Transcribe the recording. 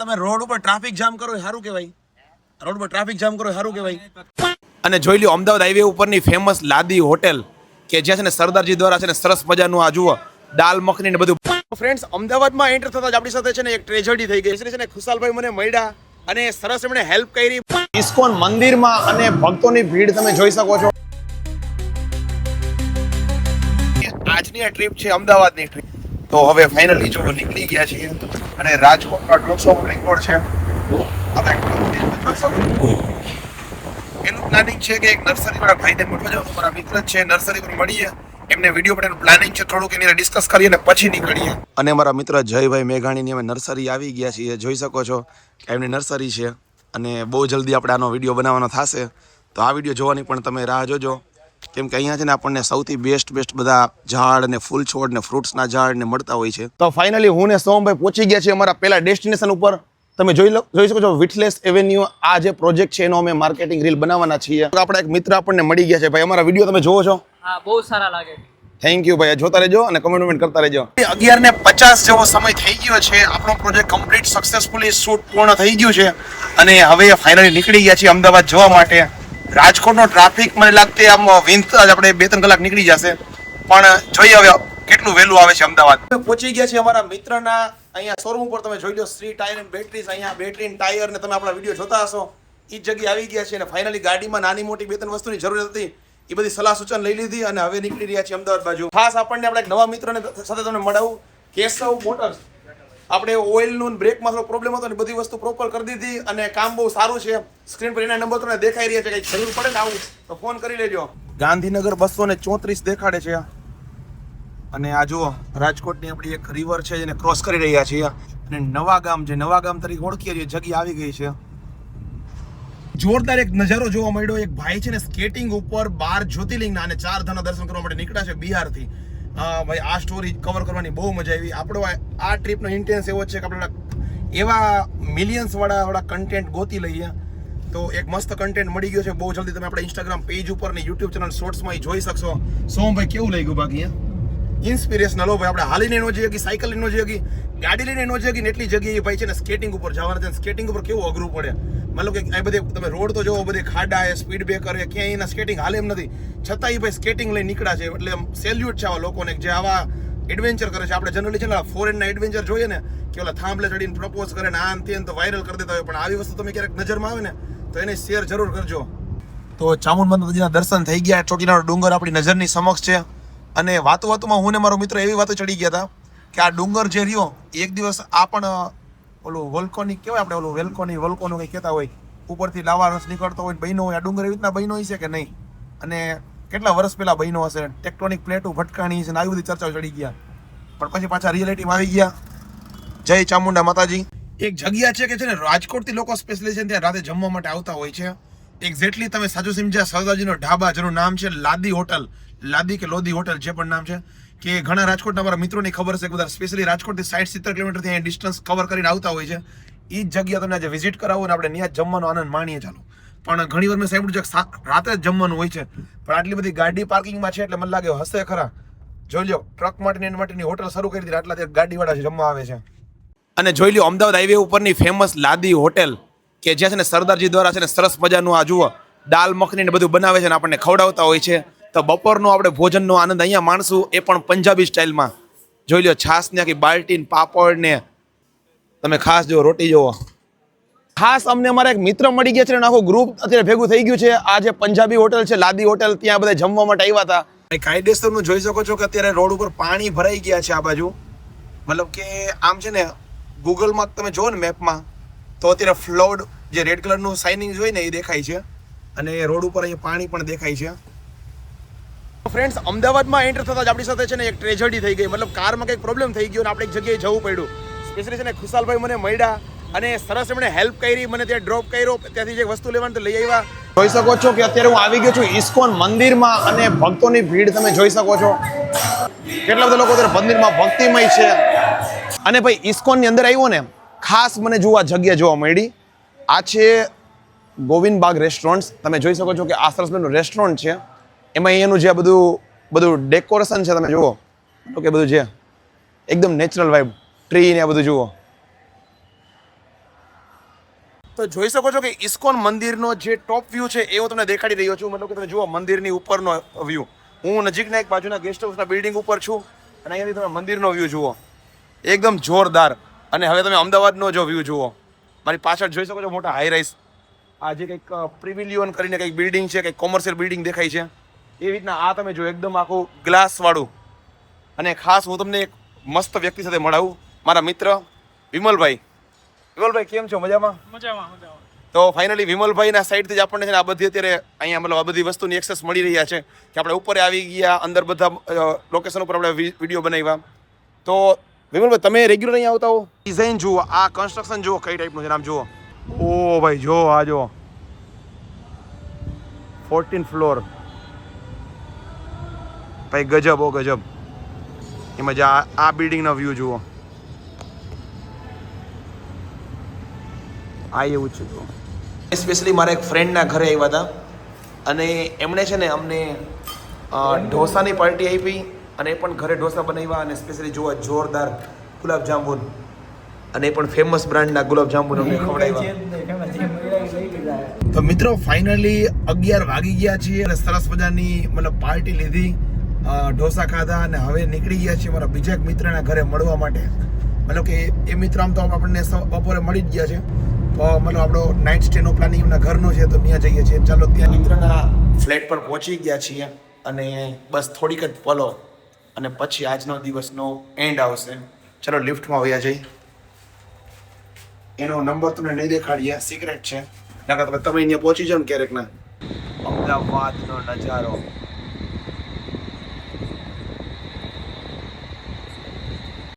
તમે રોડ ઉપર traffic jam કરો એ સારું કહેવાય. રોડ ઉપર ટ્રાફિક જામ કરો એ સારું કહેવાય. અને જોઈ લ્યો અમદાવાદ હાઈવે ઉપરની ફેમસ લાદી હોટેલ કે જ્યાં છે ને સરદારજી દ્વારા છે ને સરસ મજાનું આ જુઓ દાલ મખની ને બધું. ફ્રેન્ડ્સ, અમદાવાદમાં એન્ટર થતા જ આપણી સાથે છે ને એક ટ્રેજેડી થઈ ગઈ છે ને. ખુશાલભાઈ મને મળ્યા અને સરસ એમણે હેલ્પ કરી. ઇસ્કોન મંદિરમાં અને ભક્તોની ભીડ તમે જોઈ શકો છો. આજની આ ટ્રીપ છે અમદાવાદની ટ્રીપ. તો હવે ફાઇનલી જો નીકળી ગયા છીએ અને રાજકોટનો 200 રેકોર્ડ છે. એનું પ્લાનિંગ છે કે એક નર્સરી વાળા ભાઈને મળવા જવાનું. મારા મિત્ર છે, નર્સરી પર મળીએ, એમને વિડીયો પાડવાનું પ્લાનિંગ છે, થોડુંક એની ડિસ્કસ કરીએ અને પછી નીકળીએ. અને મારા મિત્ર જયભાઈ મેઘાણીની અમે નર્સરી આવી ગયા છીએ. જોઈ શકો છો કે એમની નર્સરી છે અને બહુ જલ્દી આપણે આનો વિડીયો બનાવવાનો થશે. તો આ વિડીયો જોવાની પણ તમે રાહ જોજો, કેમ કે અહીંયા છે ને આપણને સૌથી બેસ્ટ બધા ઝાડ અને ફૂલ છોડ ને ફ્રૂટ્સના ઝાડ ને મળતા હોય છે. તો ફાઇનલી હું ને સોમભાઈ પહોંચી ગયા છીએ અમારા પહેલા ડેસ્ટિનેશન ઉપર. તમે જોઈ શકો છો વિટલેસ એવેન્યુ. આ જે પ્રોજેક્ટ છે એનો અમે માર્કેટિંગ રીલ બનાવવાના છીએ. આપણા એક મિત્ર આપણને મળી ગયા છે. ભાઈ, અમારા વિડીયો તમે જોવો છો? હા, બહુ સારા લાગે. થેન્ક યુ ભાઈ, જોતા રહેજો અને કમેન્ટ કરતા રહેજો. 11:50 જેવો સમય થઈ ગયો છે. આપણો પ્રોજેક્ટ કમ્પ્લીટ સક્સેસફુલી શૂટ પૂર્ણ થઈ ગયું છે અને હવે ફાઇનલી નીકળી ગયા છીએ અમદાવાદ જવા માટે. રાજકોટનો ટ્રાફિક મને લાગતે આમ વિંધતા જ આપણે 2-3 કલાક નીકળી જશે, પણ જોઈએ હવે કેટલું વહેલું આવે છે અમદાવાદ. પહોંચી ગયા છે અમારા મિત્રના અહીંયા શોરૂમ ઉપર. તમે જોઈ લો શ્રી ટાયર એન્ડ બેટરીઝ. અહીંયા બેટરી ટાયર ને તમે આપણા વિડીયો જોતા હશો એ જ જગ્યાએ આવી ગયા છે અને ફાઇનલી ગાડીમાં નાની મોટી 2-3 વસ્તુની જરૂરિયાત હતી એ બધી સલાહ સૂચન લઈ લીધી અને હવે નીકળી રહ્યા છીએ અમદાવાદ બાજુ. ખાસ આપણને આપણે એક નવા મિત્રને સાથે તમને મળાવું, કેશવ મોટર્સ. આપણે ઓઇલનું બ્રેકમાં થોડો પ્રોબ્લેમ હતો ને બધી વસ્તુ પ્રોપર કરી દીધી અને કામ બહુ સારું છે. સ્ક્રીન પર એના નંબર તમને દેખાઈ રહ્યા છે. કંઈક જરૂર પડે ને આવું તો ફોન કરી લેજો. ગાંધીનગર 234 દેખાડે છે અને આ જુઓ રાજકોટની આપણી એક રિવર છે જેને ક્રોસ કરી રહ્યા છીએ અને નવા ગામ તરીકે ઓળખીએ છીએ જગ્યા આવી ગઈ છે. જોરદાર એક નજારો જોવા મળ્યો. એક ભાઈ છે ને સ્કેટિંગ ઉપર 12 જ્યોતિર્લિંગના અને 4 ધામના દર્શન કરવા માટે નીકળ્યા છે બિહારથી. ભાઈ, આ સ્ટોરી કવર કરવાની બહુ મજા આવી. આપણો આ ટ્રીપનો ઇન્ટેન્સ એવો છે કે આપણે એવા મિલિયન્સ વાળા કન્ટેન્ટ ગોતી લઈએ. તો એક મસ્ત કન્ટેન્ટ મળી ગયો છે. બહુ જલ્દી તમે આપણા ઇન્સ્ટાગ્રામ પેજ ઉપર ને યુટ્યુબ ચેનલ શોર્ટ્સમાં જોઈ શકશો. સોમભાઈ, કેવું લાગ્યું બાકી? ઇન્સ્પિરેશનલ હો ભાઈ. આપણે હાલીને નો જઈએ કે સાયકલ નો જઈએ કે ગાડી લઈને નો જઈએ કે એટલી જગ્યાએ ભાઈ છે ને સ્કેટિંગ ઉપર જવાના છે. સ્કેટિંગ ઉપર કેવું અઘરું પડે. મતલબ કે આ બધે તમે રોડ તો જોવો, બધે ખાડા છે, સ્પીડ બ્રેકર છે, ક્યાંય એના સ્કેટિંગ હાલે એમ નથી, છતાં એ ભાઈ સ્કેટિંગ લઈને નીકળ્યા છે. એટલે સેલ્યુટ છે આવા લોકોને જે આવા એડવેન્ચર કરે છે. આપણે જનરલી છે ને ફોરેનના એડવેન્ચર જોઈએ ને કે ઓલા થાંભલે ચડીને પ્રપોઝ કરે ને આમ તેમ તો વાયરલ કરી દેતા હોય, પણ આવી વસ્તુ તમે ક્યારેક નજરમાં આવે ને તો એને શેર જરૂર કરજો. તો ચામુંડ માતાજીના દર્શન થઈ ગયા. ચોટીલાનો ડુંગર આપણી નજરની સમક્ષ છે અને વાતોમાં હું ને મારો મિત્ર એવી વાતો ચડી ગયા હતા કે આ ડુંગર જે રહ્યો એક દિવસ આ પણ ઓલું વોલ્કોનિક કહેવાય, આપણે ઓલું વોલ્કોનો કંઈ કહેતા હોય, ઉપરથી લાવા રસ નીકળતો હોય, બન્યો હોય. આ ડુંગર એવી રીતના બન્યો હશે કે નહીં અને કેટલા વર્ષ પહેલા બન્યો હશે. ટેક્ટોનિક પ્લેટો ભટકાણી છે ને આવી બધી ચર્ચાઓ ચડી ગયા, પણ પછી પાછા રિયાલિટીમાં આવી ગયા. જય ચામુંડા માતાજી. એક જગ્યા છે કે છે ને રાજકોટથી લોકો સ્પેશિયલી છે ત્યાં રાતે જમવા માટે આવતા હોય છે. એક્ઝેક્ટલી તમે સાચું સમજ્યા, સરદારજીનો ઢાબા જેનું નામ છે લાદી હોટલ, લાદી કે લોધી હોટલ જે પણ નામ છે. કે ઘણા રાજકોટના મારા મિત્રોની ખબર છે કે બધા સ્પેશિયલી રાજકોટથી 60-70 કિલોમીટરથી અહીંયા ડિસ્ટન્સ કવર કરીને આવતા હોય છે. એ જ જગ્યા તમને આજે વિઝિટ કરાવો ને આપણે ત્યાં જમવાનો આનંદ માણીએ. ચાલો, પણ ઘણી વાર મેં સાંભળ્યું છે કે રાતે જ જમવાનું હોય છે, પણ આટલી બધી ગાડી પાર્કિંગમાં છે એટલે મને લાગે હશે ખરા. જોઈ લો, ટ્રક માટેની હોટલ શરૂ કરી દીધી, આટલા ત્યાં ગાડીવાળા જમવા આવે છે. અને જોઈ લો અમદાવાદ હાઈવે ઉપરની ફેમસ લાદી હોટેલ કે જ્યાં છે ને સરદારજી દ્વારા છે ને સરસ મજાનું આ જુઓ દાલ મખની ને બધું બનાવે છે ને આપણને ખવડાવતા હોય છે. તો બપોરનો આપણે ભોજનનો આનંદ અહીંયા માણશું, એ પણ પંજાબી સ્ટાઇલમાં. જોઈ લો છાસ ને આખી બાલ્ટી પાપડ ને તમે ખાસ જો રોટી જોવો. ખાસ અમને અમારા એક મિત્ર મળી ગયા છે અને આખું ગ્રુપ અત્યારે ભેગું થઈ ગયું છે. આ જે પંજાબી હોટલ છે લાદી હોટલ, ત્યાં બધા જમવા માટે આવ્યા હતા. કાયદેસરનું જોઈ શકો છો કે અત્યારે રોડ ઉપર પાણી ભરાઈ ગયા છે આ બાજુ. મતલબ કે આમ છે ને ગૂગલમાં તમે જુઓ ને મેપમાં તો અત્યારે ફ્લોડ જે રેડ કલરનું સાઇનિંગ હોય ને એ દેખાય છે અને રોડ ઉપર અહીંયા પાણી પણ દેખાય છે. ફ્રેન્ડ્સ, અમદાવાદમાં એન્ટર થતા જ આપણી સાથે છે ને એક ટ્રેજેડી થઈ ગઈ. મતલબ કારમાં કંઈક પ્રોબ્લેમ થઈ ગયો અને આપણે એક જગ્યાએ જવું પડ્યું. સ્પેશિયલી છે ને ખુશાલભાઈ મને મળ્યા અને સરસ એમણે હેલ્પ કરી, મને ત્યાં ડ્રોપ કર્યો, ત્યાંથી જે વસ્તુ લેવાની તો લઈ આવ્યા. જોઈ શકો છો કે અત્યારે હું આવી ગયો છું ઇસ્કોન મંદિરમાં અને ભક્તોની ભીડ તમે જોઈ શકો છો. કેટલા બધા લોકો અત્યારે મંદિરમાં ભક્તિમય છે. અને ભાઈ ઇસ્કોનની અંદર આવ્યો ને ખાસ મને જોવા જગ્યા જોવા મળી. આ છે ગોવિંદ બાગ રેસ્ટોરન્ટ. તમે જોઈ શકો છો કે આ સરસ મજાનું રેસ્ટોરન્ટ છે. એમાં એનું જે બધું ડેકોરેશન છે તમે જુઓ તો કે બધું છે એકદમ નેચરલ વાઇબ, ટ્રી ને આ બધું જુઓ. તો જોઈ શકો છો કે ઇસ્કોન મંદિરનો જે ટોપ વ્યૂ છે એ હું તમને દેખાડી રહ્યો છું. મતલબ કે તમે જુઓ મંદિરની ઉપરનો વ્યૂ. હું નજીકના એક બાજુના ગેસ્ટ હાઉસના બિલ્ડિંગ ઉપર છું અને અહીંયાથી તમે મંદિરનો વ્યૂ જુઓ, એકદમ જોરદાર. અને હવે તમે અમદાવાદનો જો વ્યૂ જુઓ, મારી પાછળ જોઈ શકો છો મોટા હાઈ રાઇઝ, આ જે કંઈક પ્રિવિલિયન કરીને કંઈક બિલ્ડિંગ છે, કંઈક કોમર્શિયલ બિલ્ડિંગ દેખાય છે એ રીતના આ તમે જો એકદમ આખું ગ્લાસવાળું. અને ખાસ હું તમને એક મસ્ત વ્યક્તિ સાથે મળાવું, મારા મિત્ર વિમલભાઈ. વિમલભાઈ કેમ છો? મજામાં? મજામાં. તો ફાઇનલી વિમલભાઈના સાઈડથી જ આપણને છે ને આ બધી અત્યારે અહીંયા મતલબ આ બધી વસ્તુની એક્સેસ મળી રહ્યા છે કે આપણે ઉપર આવી ગયા, અંદર બધા લોકેશન ઉપર આપણે વિડીયો બનાવ્યા. તો વિમલભાઈ તમે રેગ્યુલર અહીંયા આવતા હો? ડિઝાઇન જુઓ, આ કન્સ્ટ્રક્શન જુઓ કઈ ટાઈપનું છે, આમ જુઓ. ઓ ભાઈ જો આ જુઓ 14 ફ્લોર, ભાઈ ગજબ. ઓ ગજબ. એમાં જે આ બિલ્ડિંગનો વ્યૂ જુઓ, આ એવું છે. જુઓ સ્પેશિયલી મારા એક ફ્રેન્ડના ઘરે આવ્યા હતા અને એમણે છે ને અમને ઢોસાની પાર્ટી આપી અને એ પણ ઘરે ઢોસા બનાવ્યા અને સ્પેશિયલી જોવા જોરદાર ગુલાબજાંબુ અને એ પણ ફેમસ બ્રાન્ડના ગુલાબજાંબુ અમને ખવડાવ્યા. તો મિત્રો ફાઇનલી 11 વાગી ગયા છીએ અને સરસ મજાની મતલબ પાર્ટી લીધી, ઢોસા ખાધા અને હવે નીકળી ગયા છીએ મારા બીજા એક મિત્રના ઘરે મળવા માટે. મતલબ કે એ મિત્ર આમ તો આપણને બપોરે મળી જ ગયા છે, તો મતલબ આપણો નાઇટ સ્ટેનો પ્લાનિંગ એમના ઘરનો છે તો ત્યાં જઈએ છીએ. ચાલો ત્યાં મિત્રના ફ્લેટ પર પહોંચી ગયા છીએ અને બસ થોડીક જ પલો અને પછી આજનો દિવસનો એન્ડ આવશે. ચલો લિફ્ટમાં વયા જઈ. એનો નંબર તમને નહીં દેખાડીએ, સિક્રેટ છે. નકર તમે અહીંયા પહોંચી જાઓ ને ક્યારેક ના. અમદાવાદનો નજારો